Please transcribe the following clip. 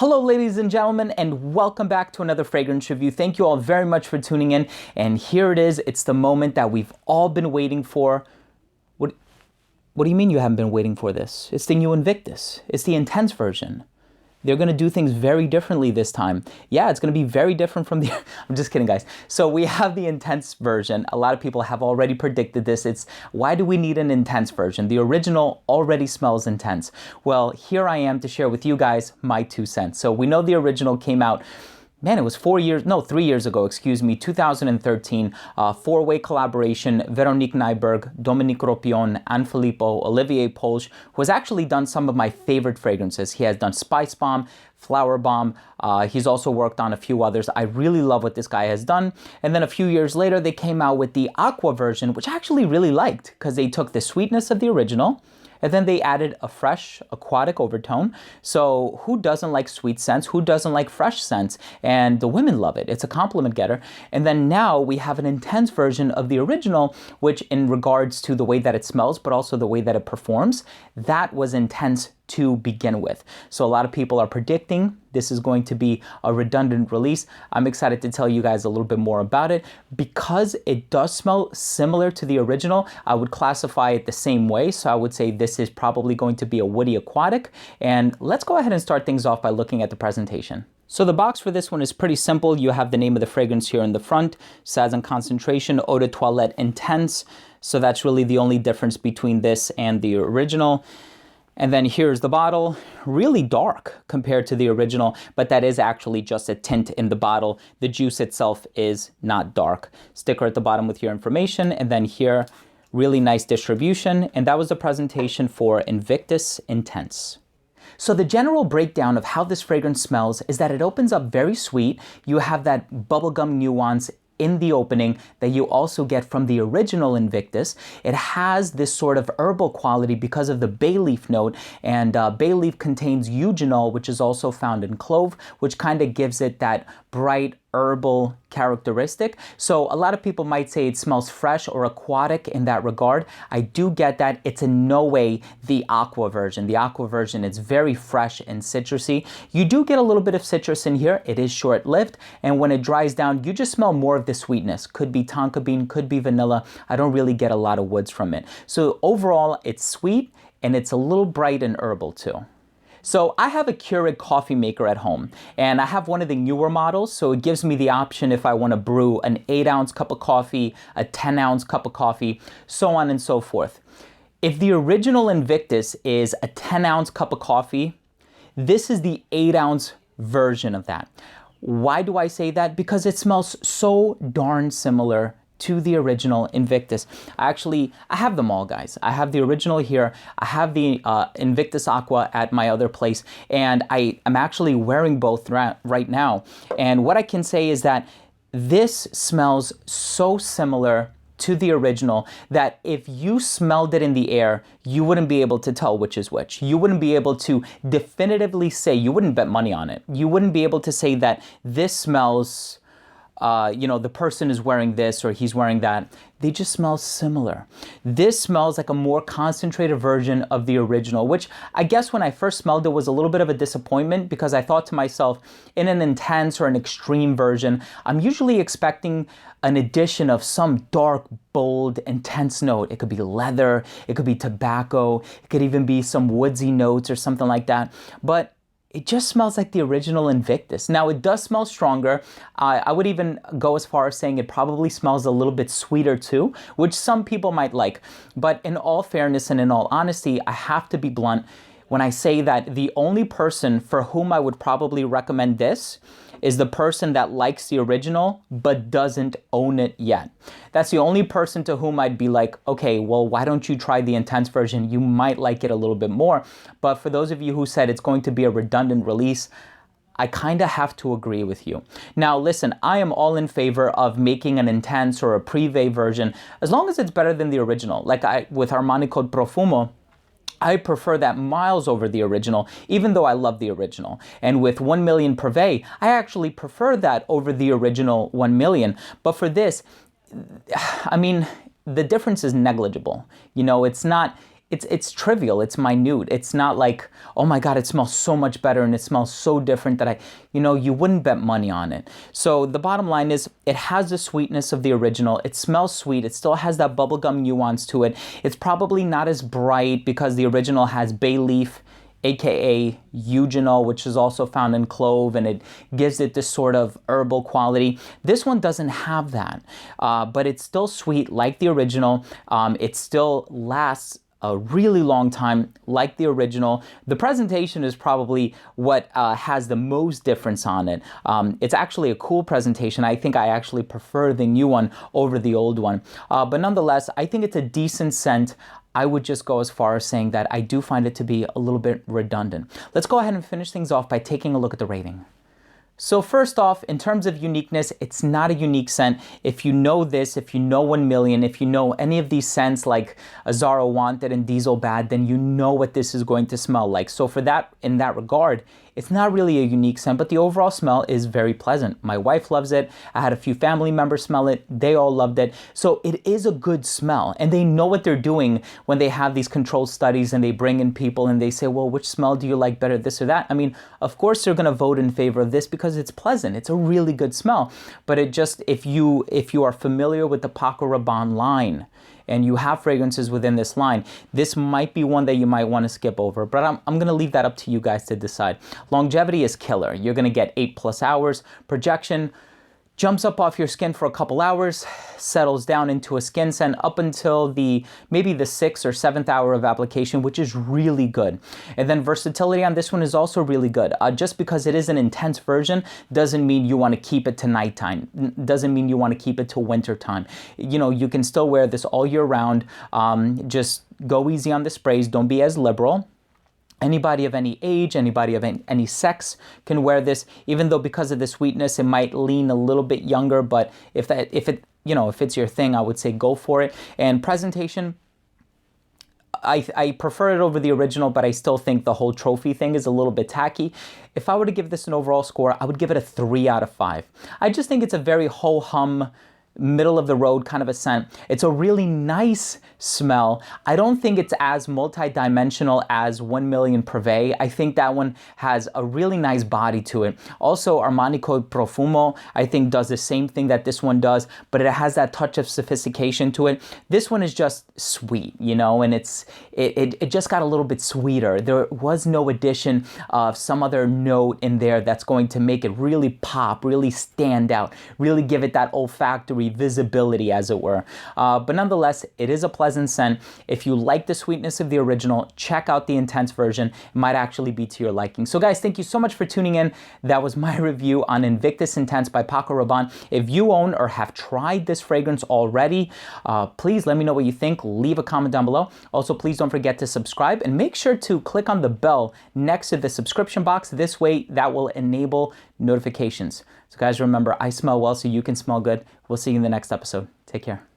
Hello ladies and gentlemen, and welcome back to another fragrance review. Thank you all very much for tuning in. And here it is. It's the moment that we've all been waiting for. What do you mean you haven't been waiting for this? It's the new Invictus. It's the intense version. They're going to do things very differently this time. Yeah, it's going to be very different from the... I'm just kidding, guys. So we have the intense version. A lot of people have already predicted this. It's, why do we need an intense version? The original already smells intense. Well, here I am to share with you guys my 2 cents. So we know the original came out, man, it was 3 years ago, 2013, four-way collaboration, Veronique Nyberg, Dominique Ropion, Anne Filippo, Olivier Polge, who has actually done some of my favorite fragrances. He has done Spice Bomb, Flower Bomb. He's also worked on a few others. I really love what this guy has done. And then a few years later, they came out with the Aqua version, which I actually really liked because they took the sweetness of the original, and then they added a fresh aquatic overtone. So who doesn't like sweet scents? Who doesn't like fresh scents? And the women love it. It's a compliment getter. And then now we have an intense version of the original, which in regards to the way that it smells, but also the way that it performs, that was intense to begin with. So a lot of people are predicting this is going to be a redundant release. I'm excited to tell you guys a little bit more about it. Because it does smell similar to the original, I would classify it the same way. So I would say this is probably going to be a woody aquatic. And let's go ahead and start things off by looking at the presentation. So the box for this one is pretty simple. You have the name of the fragrance here in the front, size and concentration, Eau de Toilette Intense. So that's really the only difference between this and the original. And then here's the bottle, really dark compared to the original, but that is actually just a tint in the bottle. The juice itself is not dark. Sticker at the bottom with your information, and then here, really nice distribution. And that was the presentation for Invictus Intense. So the general breakdown of how this fragrance smells is that it opens up very sweet. You have that bubblegum nuance in the opening that you also get from the original Invictus. It has this sort of herbal quality because of the bay leaf note, and bay leaf contains eugenol, which is also found in clove, which kind of gives it that bright herbal characteristic. So a lot of people might say it smells fresh or aquatic in that regard. I do get that. It's in no way the Aqua version. The Aqua version is very fresh and citrusy. You do get a little bit of citrus in here. It is short-lived, and when it dries down, you just smell more of the sweetness. Could be tonka bean, could be vanilla. I don't really get a lot of woods from it. So overall, it's sweet, and it's a little bright and herbal too. So I have a Keurig coffee maker at home, and I have one of the newer models, so it gives me the option if I want to brew an 8-ounce cup of coffee, a 10-ounce cup of coffee, so on and so forth. If the original Invictus is a 10-ounce cup of coffee, this is the 8-ounce version of that. Why do I say that? Because it smells so darn similar to the original Invictus. I have them all, guys. I have the original here. I have the Invictus Aqua at my other place, and I am actually wearing both right now. And what I can say is that this smells so similar to the original that if you smelled it in the air, you wouldn't be able to tell which is which. You wouldn't be able to definitively say, you wouldn't bet money on it. You wouldn't be able to say that this smells, the person is wearing this or he's wearing that. They just smell similar. This smells like a more concentrated version of the original, which I guess when I first smelled it was a little bit of a disappointment because I thought to myself, in an intense or an extreme version, I'm usually expecting an addition of some dark, bold, intense note. It could be leather, it could be tobacco, it could even be some woodsy notes or something like that. But it just smells like the original Invictus. Now, it does smell stronger. I would even go as far as saying it probably smells a little bit sweeter too, which some people might like. But in all fairness and in all honesty, I have to be blunt when I say that the only person for whom I would probably recommend this is the person that likes the original but doesn't own it yet. That's the only person to whom I'd be like, okay, well, why don't you try the intense version? You might like it a little bit more. But for those of you who said it's going to be a redundant release, I kind of have to agree with you. Now, listen, I am all in favor of making an intense or a privé version as long as it's better than the original. Like with Armani Code Profumo, I prefer that miles over the original, even though I love the original. And with 1 million Privé, I actually prefer that over the original 1 million. But for this, I mean, the difference is negligible. You know, it's not it's trivial, it's minute. It's not like, oh my God, it smells so much better and it smells so different that you wouldn't bet money on it. So the bottom line is it has the sweetness of the original. It smells sweet. It still has that bubblegum nuance to it. It's probably not as bright because the original has bay leaf, aka eugenol, which is also found in clove, and it gives it this sort of herbal quality. This one doesn't have that, but it's still sweet like the original. It still lasts a really long time like the original. The presentation is probably what has the most difference on it. It's actually a cool presentation. I think I actually prefer the new one over the old one. But nonetheless, I think it's a decent scent. I would just go as far as saying that I do find it to be a little bit redundant. Let's go ahead and finish things off by taking a look at the rating. So first off, in terms of uniqueness, it's not a unique scent. If you know this, if you know 1 million, if you know any of these scents like Azzaro Wanted and Diesel Bad, then you know what this is going to smell like. So for that, in that regard, it's not really a unique scent, but the overall smell is very pleasant. My wife loves it. I had a few family members smell it. They all loved it. So it is a good smell, and they know what they're doing when they have these controlled studies and they bring in people and they say, well, which smell do you like better, this or that? I mean, of course they're going to vote in favor of this because it's pleasant. It's a really good smell. But it just, if you are familiar with the Paco Rabanne line, and you have fragrances within this line, this might be one that you might want to skip over, but I'm going to leave that up to you guys to decide. Longevity is killer. You're going to get 8+ hours. Projection jumps up off your skin for a couple hours, settles down into a skin scent up until maybe the 6th or 7th hour of application, which is really good. And then versatility on this one is also really good. Just because it is an intense version doesn't mean you want to keep it to nighttime. Doesn't mean you want to keep it to winter time. You can still wear this all year round. Just go easy on the sprays. Don't be as liberal. Anybody of any age, anybody of any sex can wear this, even though because of the sweetness, it might lean a little bit younger, but if it's your thing, I would say go for it. And presentation, I prefer it over the original, but I still think the whole trophy thing is a little bit tacky. If I were to give this an overall score, I would give it a 3 out of 5. I just think it's a very ho-hum, middle of the road kind of a scent. It's a really nice smell. I don't think it's as multi-dimensional as 1 Million Privé. I think that one has a really nice body to it. Also, Armani Code Profumo, I think, does the same thing that this one does, but it has that touch of sophistication to it. This one is just sweet, and it just got a little bit sweeter. There was no addition of some other note in there that's going to make it really pop, really stand out, really give it that olfactory visibility, as it were. But nonetheless, it is a pleasant scent. If you like the sweetness of the original, check out the intense version. It might actually be to your liking. So guys, thank you so much for tuning in. That was my review on Invictus Intense by Paco Rabanne. If you own or have tried this fragrance already, please let me know what you think. Leave a comment down below. Also, please don't forget to subscribe and make sure to click on the bell next to the subscription box. This way, that will enable notifications. So guys, remember, I smell well so you can smell good. We'll see you in the next episode. Take care.